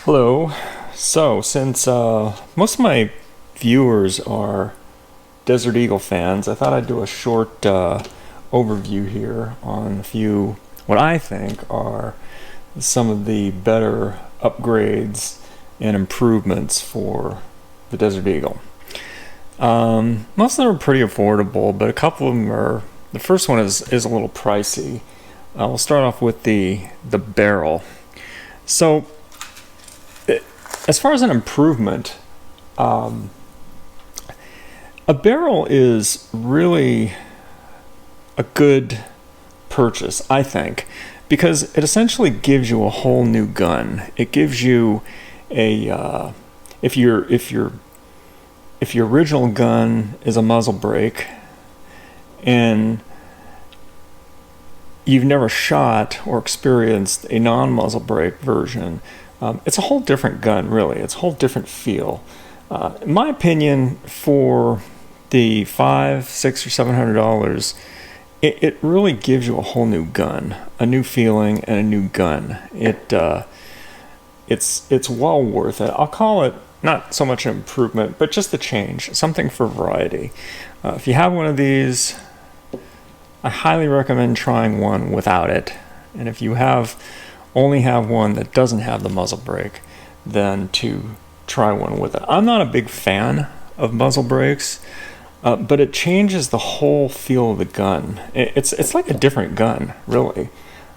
Hello. So, since most of my viewers are Desert Eagle fans, I thought I'd do a short overview here on a few, what I think are some of the better upgrades and improvements for the Desert Eagle. Most of them are pretty affordable, but a couple of them are. The first one is a little pricey. We'll start off with the barrel. So, as far as an improvement, a barrel is really a good purchase, I think, because it essentially gives you a whole new gun. It gives you a if your original gun is a muzzle brake and you've never shot or experienced a non-muzzle brake version, it's a whole different gun, really. It's a whole different feel. In my opinion, for the $500, $600, or $700, it really gives you a whole new gun, a new feeling, and a new gun. It's well worth it. I'll call it not so much an improvement, but just a change, something for variety. If you have one of these, I highly recommend trying one without it. And if you only have one that doesn't have the muzzle brake, then to try one with it. I'm not a big fan of muzzle brakes, but it changes the whole feel of the gun. It's like a different gun, really.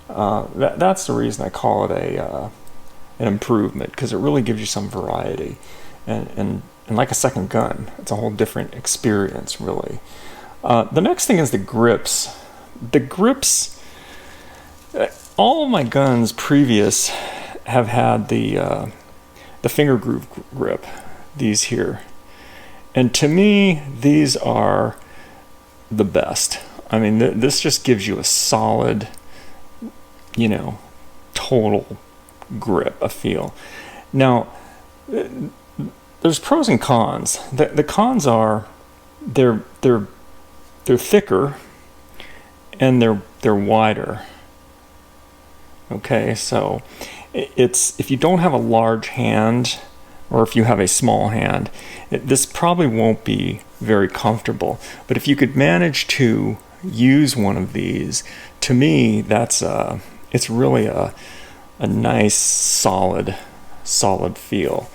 That's the reason I call it an improvement, because it really gives you some variety, and like a second gun, it's a whole different experience, really. The next thing is the grips. The grips. All of my guns previous have had the finger groove grip, these here, and to me these are the best. I mean, this just gives you a solid, total grip, a feel. Now, there's pros and cons. The cons are they're thicker and they're wider. Okay, so if you don't have a large hand, or if you have a small hand, this probably won't be very comfortable. But if you could manage to use one of these, to me, it's really a nice, solid feel.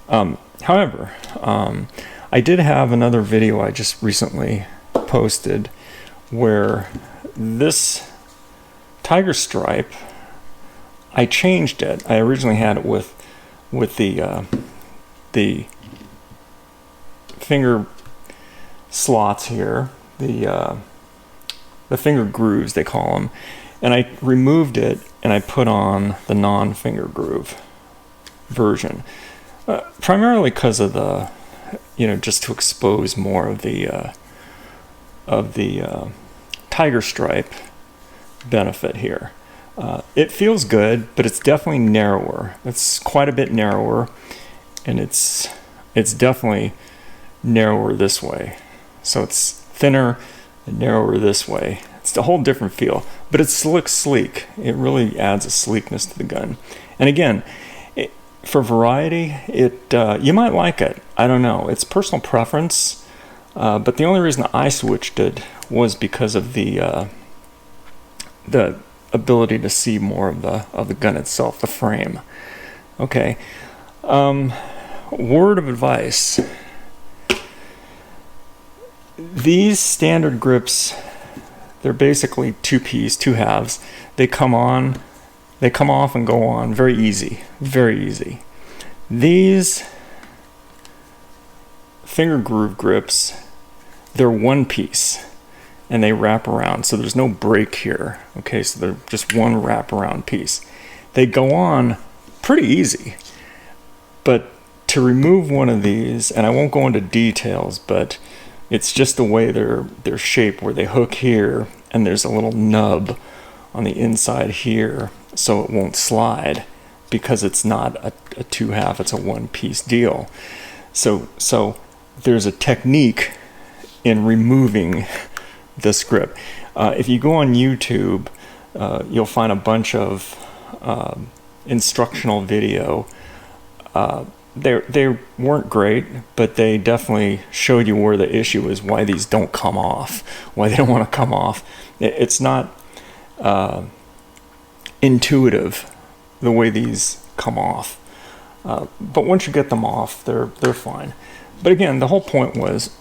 However, I did have another video I just recently posted where this tiger stripe, I changed it. I originally had it with the finger slots here, the finger grooves they call them, and I removed it and I put on the non-finger groove version, primarily because of the, just to expose more of the tiger stripe benefit here. It feels good, but it's definitely narrower. It's quite a bit narrower, and it's definitely narrower this way. So it's thinner and narrower this way. It's a whole different feel, but it looks sleek. It really adds a sleekness to the gun. And again, for variety, you might like it. I don't know. It's personal preference, but the only reason I switched it was because of the ability to see more of the gun itself, the frame. Okay. Word of advice. These standard grips, they're basically two halves. They come off and go on very easy, very easy. These finger groove grips, they're one piece and they wrap around, so there's no break here. Okay, so they're just one wrap around piece. They go on pretty easy, but to remove one of these, and I won't go into details, but it's just the way they're shaped, where they hook here and there's a little nub on the inside here so it won't slide, because it's not a two-half, it's a one-piece deal. So there's a technique in removing this grip. If you go on YouTube, you'll find a bunch of instructional video They weren't great, but they definitely showed you where the issue is, why these don't come off, why they don't want to come off. It's not intuitive the way these come off. But once you get them off, they're fine. But again, the whole point was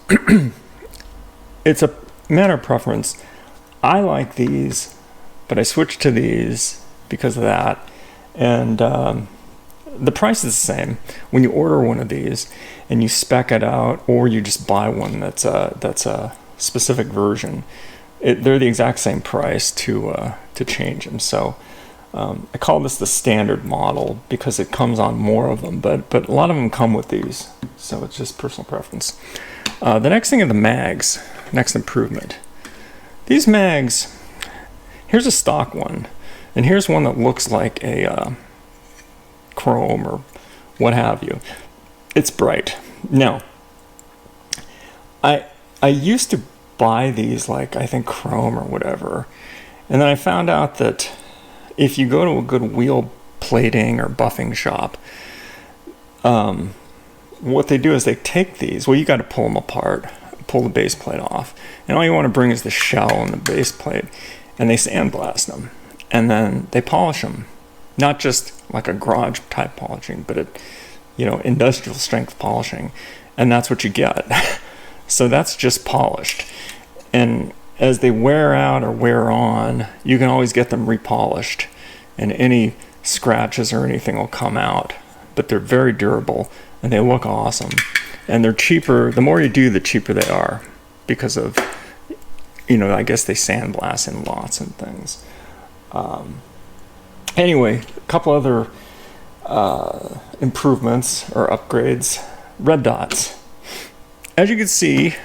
it's a matter of preference. I like these, but I switched to these because of that. And the price is the same. When you order one of these and you spec it out, or you just buy one that's a specific version, they're the exact same price to change them. So I call this the standard model because it comes on more of them, but a lot of them come with these, so it's just personal preference. The next thing are the mags. Next improvement. These mags, here's a stock one, and here's one that looks like a chrome or what have you. It's bright. Now, I used to buy these like, I think, chrome or whatever, and then I found out that if you go to a good wheel plating or buffing shop, what they do is they take these, well, you got to pull them apart, pull the base plate off, and all you want to bring is the shell and the base plate, and they sandblast them, and then they polish them. Not just like a garage type polishing, but industrial strength polishing, and that's what you get. So that's just polished, and as they wear out or wear on, you can always get them repolished, and any scratches or anything will come out. But they're very durable, and they look awesome, and they're cheaper. The more you do, the cheaper they are, because of, I guess they sandblast in lots and things. Anyway, a couple other improvements or upgrades. Red dots. As you can see,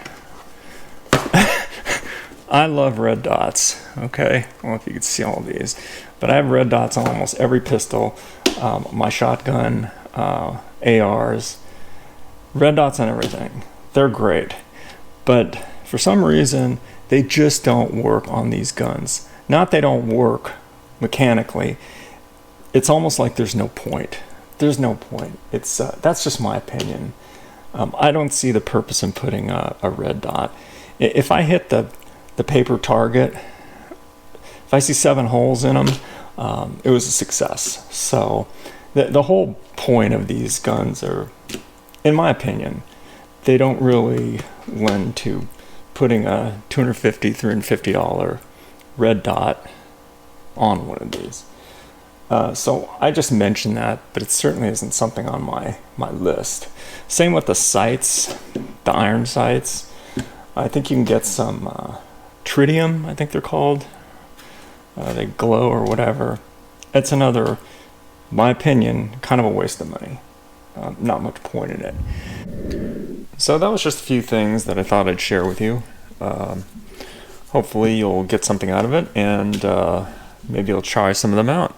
I love red dots, okay? I don't know if you can see all these, but I have red dots on almost every pistol, my shotgun, ARs, red dots on everything. They're great, but for some reason, they just don't work on these guns. Not they don't work mechanically, it's almost like there's no point. There's no point. It's that's just my opinion. I don't see the purpose in putting a red dot. If I hit the paper target, if I see 7 holes in them, it was a success. So the whole point of these guns are, in my opinion, they don't really lend to putting a $250, $350 red dot on one of these. So I just mentioned that, but it certainly isn't something on my list. Same with the sights, the iron sights. I think you can get some tritium, I think they're called. They glow or whatever. It's another, my opinion, kind of a waste of money. Not much point in it. So that was just a few things that I thought I'd share with you. Hopefully you'll get something out of it, and maybe you'll try some of them out.